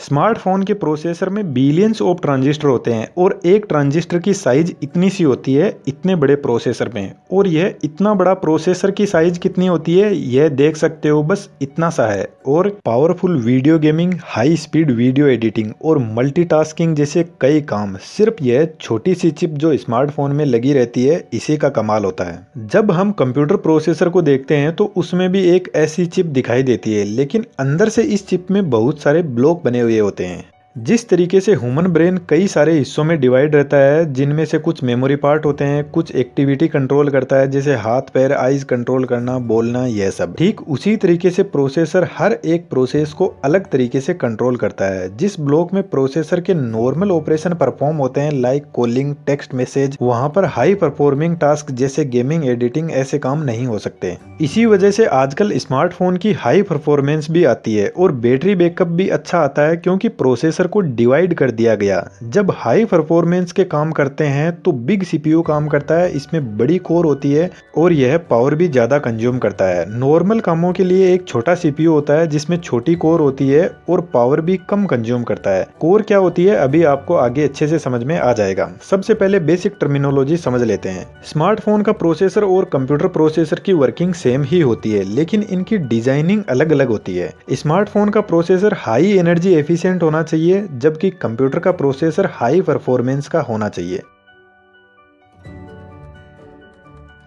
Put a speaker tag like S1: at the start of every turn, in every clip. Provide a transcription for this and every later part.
S1: Smartphone के processor में billions of transistor होते हैं और एक ट्रांजिस्टर की साइज इतनी सी होती है इतने बड़े प्रोसेसर में। और यह इतना बड़ा प्रोसेसर की साइज कितनी होती है यह देख सकते हो, बस इतना सा है। और powerful video gaming, high speed video editing और मल्टीटास्किंग जैसे कई काम सिर्फ यह छोटी सी चिप जो स्मार्टफोन में लगी रहती है इसी का कमाल होता है। जब हम कंप्यूटर प्रोसेसर को देखते हैं तो उसमें भी एक ऐसी चिप दिखाई देती है, लेकिन अंदर से इस चिप में बहुत सारे ब्लॉक बने हुए होते हैं। जिस तरीके से ह्यूमन ब्रेन कई सारे हिस्सों में डिवाइड रहता है, जिनमें से कुछ मेमोरी पार्ट होते हैं, कुछ एक्टिविटी कंट्रोल करता है जैसे हाथ पैर आइज कंट्रोल करना, बोलना, यह सब। ठीक उसी तरीके से प्रोसेसर हर एक प्रोसेस को अलग तरीके से कंट्रोल करता है। जिस ब्लॉक में प्रोसेसर के नॉर्मल ऑपरेशन परफॉर्म होते हैं लाइक कॉलिंग, टेक्स्ट मैसेज, वहां पर हाई परफॉर्मिंग टास्क जैसे गेमिंग, एडिटिंग ऐसे काम नहीं हो सकते। इसी वजह से आजकल स्मार्टफोन की हाई परफॉर्मेंस भी आती है और बैटरी बैकअप भी अच्छा आता है, क्योंकि प्रोसेसर को डिवाइड कर दिया गया। जब हाई परफॉर्मेंस के काम करते हैं तो बिग सीपीयू काम करता है, इसमें बड़ी कोर होती है और यह पावर भी ज्यादा कंज्यूम करता है। नॉर्मल कामों के लिए एक छोटा सीपीयू होता है जिसमें छोटी कोर होती है और पावर भी कम कंज्यूम करता है। कोर क्या होती है अभी आपको आगे अच्छे से समझ में आ जाएगा। सबसे पहले बेसिक टर्मिनोलॉजी समझ लेते हैं। स्मार्टफोन का प्रोसेसर और कंप्यूटर प्रोसेसर की वर्किंग सेम ही होती है, लेकिन इनकी डिजाइनिंग अलग अलग होती है। स्मार्टफोन का प्रोसेसर हाई एनर्जी एफिशिएंट होना चाहिए, जबकि कंप्यूटर का प्रोसेसर हाई परफॉर्मेंस का होना चाहिए।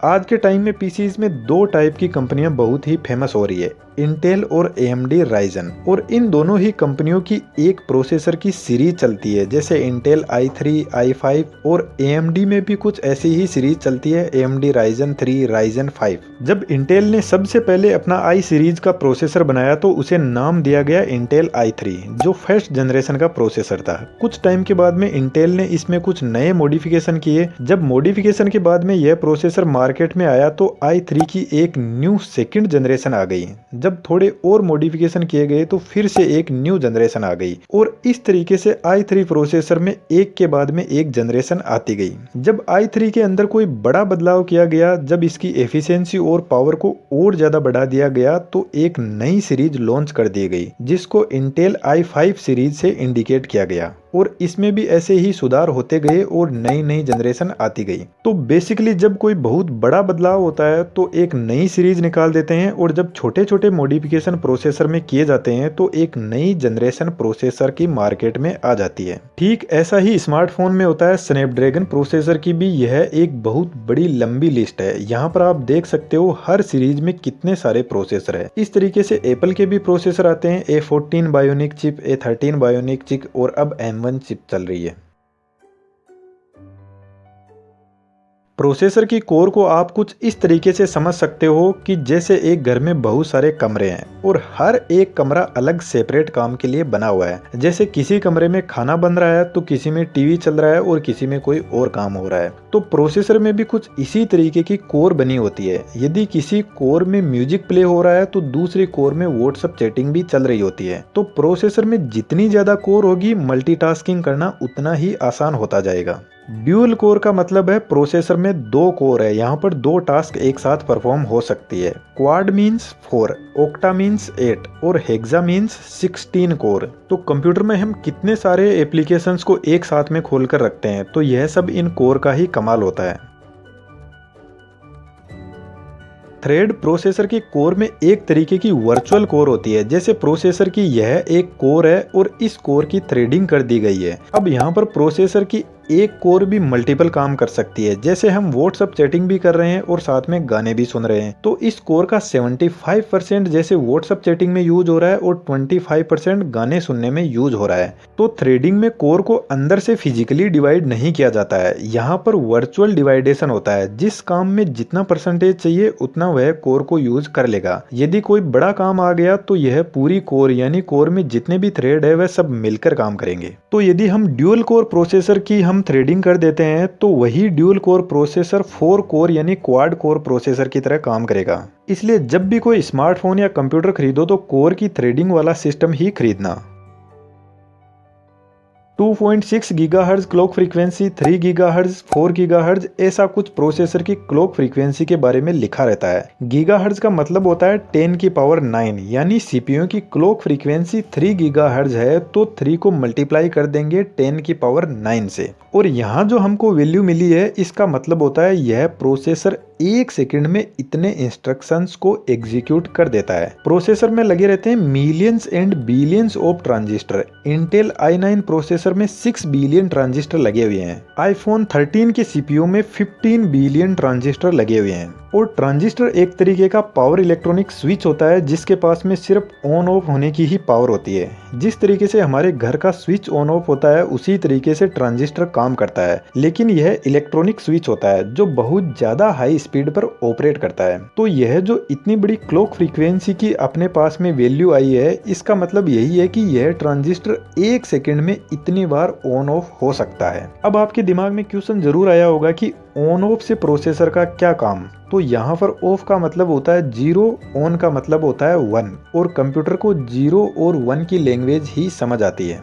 S1: आज के टाइम में पीसीज में दो टाइप की कंपनियां बहुत ही फेमस हो रही है, इंटेल और AMD राइजन। और इन दोनों ही कंपनियों की एक प्रोसेसर की सीरीज चलती है, जैसे इंटेल i3, i5 और AMD में भी कुछ ऐसी ही सीरीज चलती है, AMD राइजन 3, राइजन 5। जब इंटेल ने सबसे पहले अपना i सीरीज का प्रोसेसर बनाया तो उसे नाम दिया गया इंटेल i3, जो फर्स्ट जनरेशन का प्रोसेसर था। कुछ टाइम के बाद में इंटेल ने इसमें कुछ नए मॉडिफिकेशन किए। जब मॉडिफिकेशन के बाद में यह प्रोसेसर मार्केट में आया तो i3 की एक न्यू सेकंड जनरेशन आ गई। जब थोड़े और मॉडिफिकेशन किए गए तो फिर से एक न्यू जनरेशन आ गई और इस तरीके से i3 प्रोसेसर में एक के बाद में एक जनरेशन आती गई। जब i3 के अंदर कोई बड़ा बदलाव किया गया, जब इसकी एफिशिएंसी और पावर को और ज्यादा बढ़ा दिया गया, तो एक नई सीरीज लॉन्च कर दी गई जिसको इंटेल i5 सीरीज से इंडिकेट किया गया। और इसमें भी ऐसे ही सुधार होते गए और नई नई जनरेशन आती गई। तो बेसिकली जब कोई बहुत बड़ा बदलाव होता है तो एक नई सीरीज निकाल देते हैं, और जब छोटे छोटे मॉडिफिकेशन प्रोसेसर में किए जाते हैं तो एक नई जनरेशन प्रोसेसर की मार्केट में आ जाती है। ठीक ऐसा ही स्मार्टफोन में होता है। स्नैपड्रैगन प्रोसेसर की भी यह एक बहुत बड़ी लंबी लिस्ट है। यहाँ पर आप देख सकते हो हर सीरीज में कितने सारे प्रोसेसर है। इस तरीके से एप्पल के भी प्रोसेसर आते हैं, A14 bionic chip, A13 bionic chip और अब M1 चिप चल रही है। प्रोसेसर की कोर को आप कुछ इस तरीके से समझ सकते हो कि जैसे एक घर में बहुत सारे कमरे हैं और हर एक कमरा अलग सेपरेट काम के लिए बना हुआ है। जैसे किसी कमरे में खाना बन रहा है तो किसी में टीवी चल रहा है और किसी में कोई और काम हो रहा है। तो प्रोसेसर में भी कुछ इसी तरीके की कोर बनी होती है। यदि किसी कोर में म्यूजिक प्ले हो रहा है तो दूसरी कोर में व्हाट्सएप चैटिंग भी चल रही होती है। तो प्रोसेसर में जितनी ज्यादा कोर होगी मल्टीटास्किंग करना उतना ही आसान होता जाएगा। ड्यूल कोर का मतलब है प्रोसेसर में दो कोर है, यहाँ पर दो टास्क एक साथ परफॉर्म हो सकती है। क्वाड मीन्स 4, ऑक्टा मीन्स 8 और हेक्सा मीन्स 16 कोर। तो कंप्यूटर में हम कितने सारे एप्लीकेशंस को एक साथ में खोलकर रखते हैं, तो यह सब इन कोर का ही कमाल होता है। थ्रेड प्रोसेसर की कोर में एक तरीके की वर्चुअल कोर होती है। जैसे प्रोसेसर की यह एक कोर है और इस कोर की थ्रेडिंग कर दी गई है। अब यहाँ पर प्रोसेसर की एक कोर भी मल्टीपल काम कर सकती है। जैसे हम व्हाट्सएप चैटिंग भी कर रहे हैं और साथ में गाने भी सुन रहे हैं, तो इस कोर का 75% जैसे व्हाट्सएप चैटिंग में यूज हो रहा है और 25% गाने सुनने में यूज हो रहा है। तो थ्रेडिंग में कोर को अंदर से फिजिकली डिवाइड नहीं किया जाता है, यहाँ पर वर्चुअल डिवाइडेशन होता है। जिस काम में जितना परसेंटेज चाहिए उतना वह कोर को यूज कर लेगा। यदि कोई बड़ा काम आ गया तो यह पूरी कोर यानी कोर में जितने भी थ्रेड है वह सब मिलकर काम करेंगे। तो यदि हम ड्यूल कोर प्रोसेसर की हम थ्रेडिंग कर देते हैं तो वही ड्यूल कोर प्रोसेसर 4 कोर यानी क्वाड कोर प्रोसेसर की तरह काम करेगा। इसलिए जब भी कोई स्मार्टफोन या कंप्यूटर खरीदो तो कोर की थ्रेडिंग वाला सिस्टम ही खरीदना। 2.6 gigahertz clock frequency, 3 gigahertz, 4 gigahertz, ऐसा कुछ प्रोसेसर की क्लॉक फ्रीक्वेंसी के बारे में लिखा रहता है। गीगाहर्ट्ज़ का मतलब होता है 10 की पावर 9, यानी सीपीयू की क्लॉक फ्रीक्वेंसी 3 गीगाहर्ट्ज़ है तो 3 को मल्टीप्लाई कर देंगे 10 की पावर 9 से। और यहाँ जो हमको वैल्यू मिली है इसका मतलब होता है यह प्रोसेसर 1 सेकंड में इतने इंस्ट्रक्शंस को एग्जीक्यूट कर देता है। प्रोसेसर में लगे रहते हैं millions and billions of transistor. Intel i9 processor में 6 बिलियन ट्रांजिस्टर लगे हुए हैं। आईफोन 13 के सीपीयू में 15 बिलियन ट्रांजिस्टर लगे हुए हैं। और ट्रांजिस्टर एक तरीके का पावर इलेक्ट्रॉनिक स्विच होता है जिसके पास में सिर्फ ऑन ऑफ होने की ही पावर होती है। जिस तरीके से हमारे घर का स्विच ऑन ऑफ होता है उसी तरीके से ट्रांजिस्टर काम करता है, लेकिन यह इलेक्ट्रॉनिक स्विच होता है जो बहुत ज्यादा हाई स्पीड पर ऑपरेट करता है। तो यह जो इतनी बड़ी क्लॉक फ्रीक्वेंसी की अपने पास में वैल्यू आई है, इसका मतलब यही है कि यह ट्रांजिस्टर 1 सेकंड में इतनी बार ऑन ऑफ हो सकता है। अब आपके दिमाग में क्वेश्चन जरूर आया होगा कि ऑन ऑफ से प्रोसेसर का क्या काम। तो यहाँ पर ऑफ का मतलब होता है 0, ऑन का मतलब होता है 1, और कंप्यूटर को 0 और 1 की लैंग्वेज ही समझ आती है।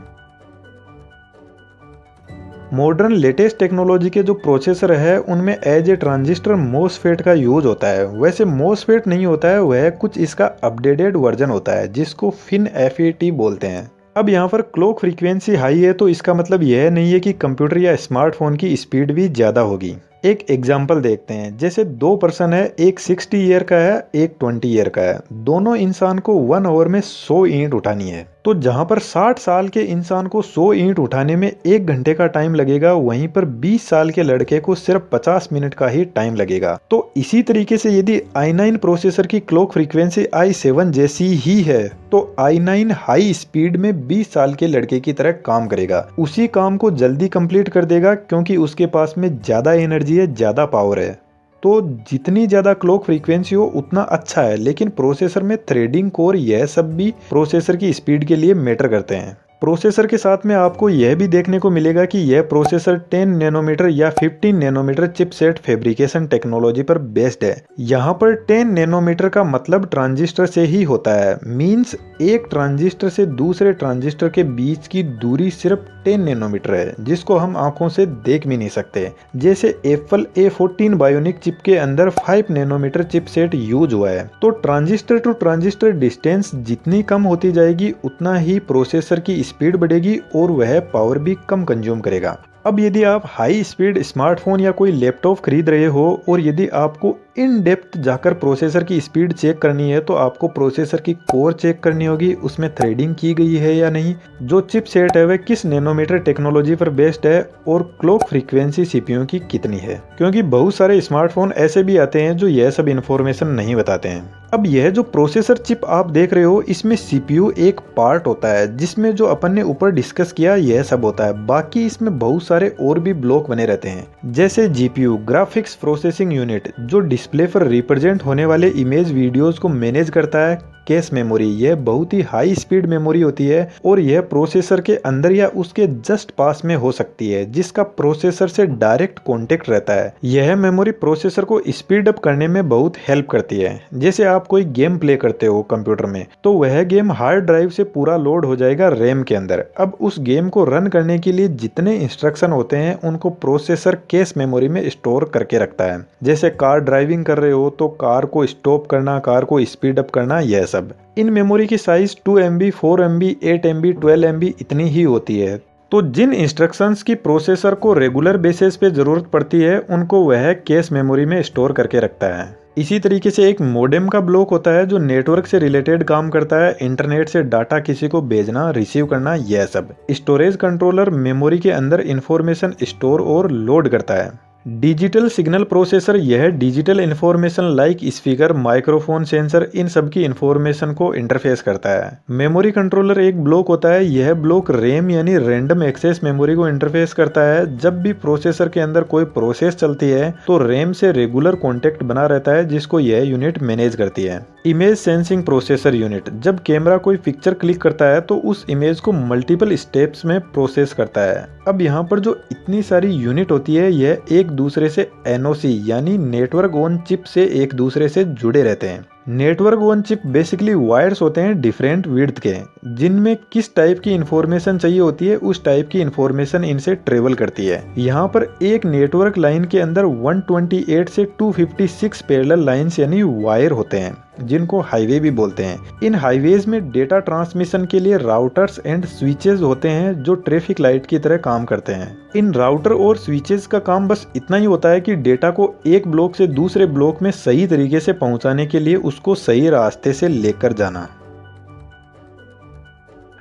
S1: मॉडर्न लेटेस्ट टेक्नोलॉजी के जो प्रोसेसर है उनमें एज ए ट्रांजिस्टर मोसफेट का यूज होता है। वैसे मोसफेट नहीं होता है, वह कुछ इसका अपडेटेड वर्जन होता है जिसको FinFET बोलते हैं। अब यहाँ पर क्लॉक फ्रीक्वेंसी हाई है तो इसका मतलब यह नहीं है कि कंप्यूटर या स्मार्टफोन की स्पीड भी ज़्यादा होगी। एक एग्जाम्पल देखते हैं। जैसे 2 पर्सन है, एक 60 ईयर का है, एक 20 ईयर का है। दोनों इंसान को 1 आवर में 100 ईंट उठानी है। तो जहां पर 60 साल के इंसान को 100 ईंट उठाने में 1 घंटे का टाइम लगेगा, वहीं पर 20 साल के लड़के को सिर्फ 50 मिनट का ही टाइम लगेगा। तो इसी तरीके से यदि i9 प्रोसेसर की क्लॉक फ्रीक्वेंसी i7 जैसी ही है तो i9 हाई स्पीड में 20 साल के लड़के की तरह काम करेगा। उसी काम को जल्दी कंप्लीट कर देगा क्योंकि उसके पास में ज्यादा एनर्जी है, ज्यादा पावर है। तो जितनी ज़्यादा क्लॉक फ्रीक्वेंसी हो उतना अच्छा है, लेकिन प्रोसेसर में थ्रेडिंग कोर यह सब भी प्रोसेसर की स्पीड के लिए मैटर करते हैं। प्रोसेसर के साथ में आपको यह भी देखने को मिलेगा कि यह प्रोसेसर 10 नैनोमीटर या 15 नैनोमीटर चिपसेट फैब्रिकेशन टेक्नोलॉजी पर बेस्ड है। यहाँ पर 10 नैनोमीटर का मतलब ट्रांजिस्टर से ही होता है। मींस एक ट्रांजिस्टर से दूसरे ट्रांजिस्टर के बीच की दूरी सिर्फ 10 नैनोमीटर है, जिसको हम आंखों से देख भी नहीं सकते। जैसे एप्पल A14 बायोनिक चिप के अंदर 5 नैनोमीटर चिपसेट यूज हुआ है। तो ट्रांजिस्टर टू ट्रांजिस्टर डिस्टेंस जितनी कम होती जाएगी उतना ही प्रोसेसर की स्पीड बढ़ेगी और वह पावर भी कम कंज्यूम करेगा। अब यदि आप हाई स्पीड स्मार्टफोन या कोई लैपटॉप खरीद रहे हो और यदि आपको इन डेप्थ जाकर प्रोसेसर की स्पीड चेक करनी है तो आपको प्रोसेसर की कोर चेक करनी होगी, उसमें थ्रेडिंग की गई है या नहीं, जो चिपसेट है वह किस नैनोमीटर टेक्नोलॉजी पर बेस्ड है और क्लॉक फ्रीक्वेंसी सीपीयू की कितनी है। क्योंकि बहुत सारे स्मार्टफोन ऐसे भी आते हैं जो यह सब इन्फॉर्मेशन नहीं बताते हैं। अब यह जो प्रोसेसर चिप आप देख रहे हो इसमें सीपीयू एक पार्ट होता है जिसमें जो अपन ने ऊपर डिस्कस किया यह सब होता है। बाकी इसमें बहुत सारे और भी ब्लॉक बने रहते हैं, जैसे जीपीयू ग्राफिक्स प्रोसेसिंग यूनिट जो डिस्प्ले पर रिप्रेजेंट होने वाले इमेज वीडियोस को मैनेज करता है। कैश मेमोरी, यह बहुत ही हाई स्पीड मेमोरी होती है और यह प्रोसेसर के अंदर या उसके जस्ट पास में हो सकती है, जिसका प्रोसेसर से डायरेक्ट कांटेक्ट रहता है। यह मेमोरी प्रोसेसर को स्पीड अप करने में बहुत हेल्प करती है। जैसे आप कोई गेम प्ले करते हो कंप्यूटर में तो वह गेम हार्ड ड्राइव से पूरा लोड हो जाएगा रैम के अंदर। अब उस गेम को रन करने के लिए जितने इंस्ट्रक्शन होते हैं उनको प्रोसेसर कैश मेमोरी में स्टोर करके रखता है। जैसे कार ड्राइविंग कर रहे हो तो कार को स्टॉप करना, कार को स्पीड अप करना, यह सब। इन मेमोरी की size 2 MB, 4 MB, 8 MB, 12 MB इतनी ही होती है। तो जिन इंस्ट्रक्शंस की प्रोसेसर को रेगुलर बेसिस पे जरूरत पड़ती है उनको वह कैश मेमोरी में स्टोर करके रखता है। इसी तरीके से एक मॉडेम का ब्लॉक होता है जो नेटवर्क से रिलेटेड काम करता है, इंटरनेट से डाटा किसी को भेजना, रिसीव करना, यह सब। स्टोरेज कंट्रोलर मेमोरी के अंदर इंफॉर्मेशन स्टोर और लोड करता है। डिजिटल सिग्नल प्रोसेसर, यह digital information like speaker, microphone, sensor, इन सब की इंफॉर्मेशन को इंटरफेस करता है। मेमोरी कंट्रोलर एक ब्लॉक होता है, यह ब्लॉक रैम यानी रैंडम एक्सेस मेमोरी को इंटरफेस करता है। जब भी प्रोसेसर के अंदर कोई प्रोसेस चलती है तो रैम से रेगुलर कॉन्टेक्ट बना रहता है जिसको यह यूनिट मैनेज करती है। इमेज सेंसिंग प्रोसेसर यूनिट, जब कैमरा कोई पिक्चर क्लिक करता है तो उस इमेज को मल्टीपल स्टेप्स में प्रोसेस करता है। अब यहाँ पर जो इतनी सारी यूनिट होती है यह एक दूसरे से एनओसी यानी नेटवर्क ऑन चिप से एक दूसरे से जुड़े रहते हैं। Network on chip basically wires होते हैं डिफरेंट विड्थ के, जिनमें किस टाइप की इंफॉर्मेशन चाहिए होती है उस टाइप की इंफॉर्मेशन इनसे ट्रेवल करती है। यहाँ पर एक नेटवर्क लाइन के अंदर 128 से 256 पैरेलल लाइंस यानी वायर होते हैं, जिनको हाईवे भी बोलते हैं। इन हाईवेज में डेटा ट्रांसमिशन के लिए राउटर्स एंड स्विचेस होते हैं जो ट्रैफिक लाइट की तरह काम करते हैं। इन राउटर और स्विचेस का काम बस इतना ही होता है कि डेटा को एक ब्लॉक से दूसरे ब्लॉक में सही तरीके से पहुंचाने के लिए उसको सही रास्ते से लेकर जाना।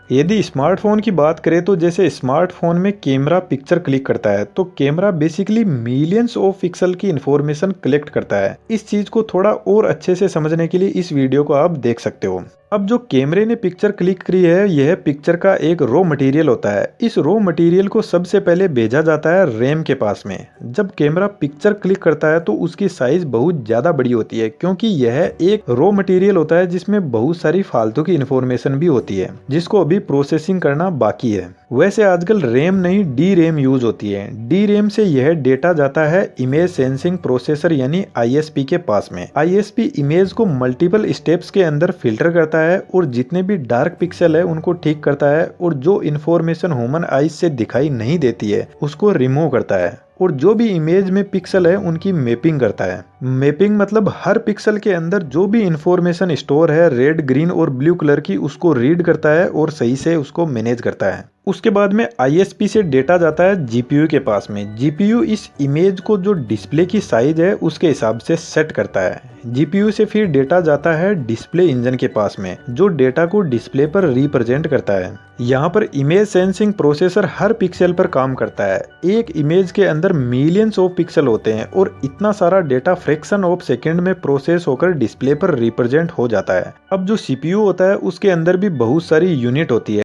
S1: यदि स्मार्टफोन की बात करें तो जैसे स्मार्टफोन में कैमरा पिक्चर क्लिक करता है, तो camera basically millions of pixel की इंफॉर्मेशन कलेक्ट करता है। इस चीज को थोड़ा और अच्छे से समझने के लिए इस वीडियो को आप देख सकते हो। अब जो कैमरे ने पिक्चर क्लिक करी है, यह पिक्चर का एक रॉ मटेरियल होता है। इस रॉ मटेरियल को सबसे पहले भेजा जाता है रैम के पास में। जब कैमरा पिक्चर क्लिक करता है तो उसकी साइज बहुत ज्यादा बड़ी होती है, क्योंकि यह एक रॉ मटेरियल होता है जिसमें बहुत सारी फालतू की इन्फॉर्मेशन भी होती है, जिसको अभी प्रोसेसिंग करना बाकी है। वैसे आजकल रैम नहीं डी रैम यूज होती है। डी रैम से यह डेटा जाता है इमेज सेंसिंग प्रोसेसर यानी आईएसपी के पास में। आईएसपी इमेज को मल्टीपल स्टेप्स के अंदर फिल्टर करता है और जितने भी डार्क पिक्सल है उनको ठीक करता है, और जो इन्फॉर्मेशन ह्यूमन आईज से दिखाई नहीं देती है उसको रिमूव करता है, और जो भी इमेज में पिक्सल है उनकी मैपिंग करता है। मैपिंग मतलब हर पिक्सल के अंदर जो भी इंफॉर्मेशन स्टोर है रेड, ग्रीन और ब्लू कलर की, उसको रीड करता है और सही से उसको मैनेज करता है। उसके बाद में आईएसपी से डेटा जाता है जीपीयू के पास में। जीपीयू इस इमेज को जो डिस्प्ले की साइज है उसके हिसाब से सेट करता है। जीपीयू से फिर डेटा जाता है डिस्प्ले इंजन के पास में, जो डेटा को डिस्प्ले पर रिप्रेजेंट करता है। यहाँ पर इमेज सेंसिंग प्रोसेसर हर पिक्सल पर काम करता है। एक इमेज के अंदर मिलियंस ऑफ पिक्सल होते हैं और इतना सारा डेटा फ्रैक्शन ऑफ सेकंड में प्रोसेस होकर डिस्प्ले पर रिप्रेजेंट हो जाता है। अब जो सीपीयू होता है उसके अंदर भी बहुत सारी यूनिट होती है।